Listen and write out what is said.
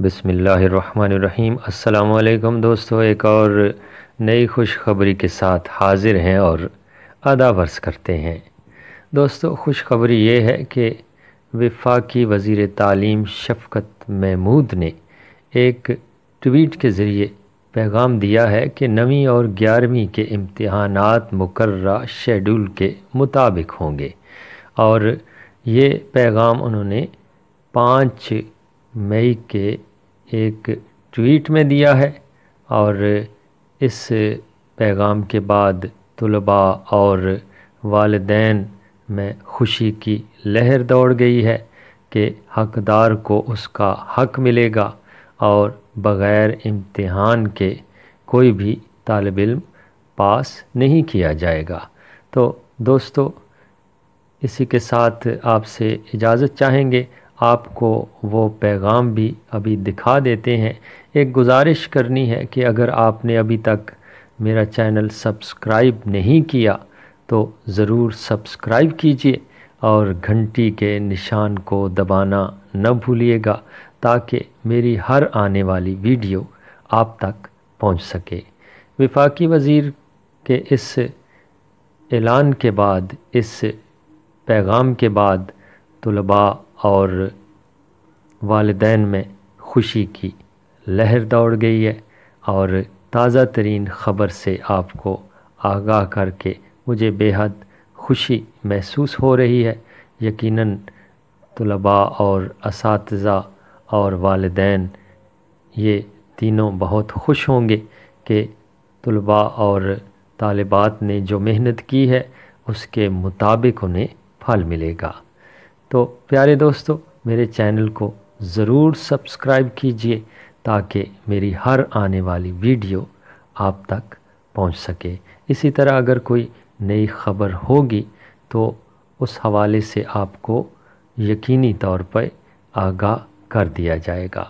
بسم اللہ الرحمن الرحیم۔ السلام علیکم دوستو، ایک اور نئی خوشخبری کے ساتھ حاضر ہیں اور آداب عرض کرتے ہیں۔ دوستو، خوشخبری یہ ہے کہ وفاقی وزیر تعلیم شفقت محمود نے ایک ٹویٹ کے ذریعے پیغام دیا ہے کہ نویں اور گیارہویں کے امتحانات مقررہ شیڈول کے مطابق ہوں گے، اور یہ پیغام انہوں نے 5 مئی کے ایک ٹویٹ میں دیا ہے، اور اس پیغام کے بعد طلباء اور والدین میں خوشی کی لہر دوڑ گئی ہے کہ حقدار کو اس کا حق ملے گا اور بغیر امتحان کے کوئی بھی طالب علم پاس نہیں کیا جائے گا۔ تو دوستو، اسی کے ساتھ آپ سے اجازت چاہیں گے، آپ کو وہ پیغام بھی ابھی دکھا دیتے ہیں۔ ایک گزارش کرنی ہے کہ اگر آپ نے ابھی تک میرا چینل سبسکرائب نہیں کیا تو ضرور سبسکرائب کیجئے اور گھنٹی کے نشان کو دبانا نہ بھولیے گا، تاکہ میری ہر آنے والی ویڈیو آپ تک پہنچ سکے۔ وفاقی وزیر کے اس اعلان کے بعد، اس پیغام کے بعد طلباء اور والدین میں خوشی کی لہر دوڑ گئی ہے، اور تازہ ترین خبر سے آپ کو آگاہ کر کے مجھے بے حد خوشی محسوس ہو رہی ہے۔ یقیناً طلباء اور اساتذہ اور والدین یہ تینوں بہت خوش ہوں گے کہ طلباء اور طالبات نے جو محنت کی ہے اس کے مطابق انہیں پھل ملے گا۔ تو پیارے دوستو، میرے چینل کو ضرور سبسکرائب کیجئے تاکہ میری ہر آنے والی ویڈیو آپ تک پہنچ سکے۔ اسی طرح اگر کوئی نئی خبر ہوگی تو اس حوالے سے آپ کو یقینی طور پر آگاہ کر دیا جائے گا۔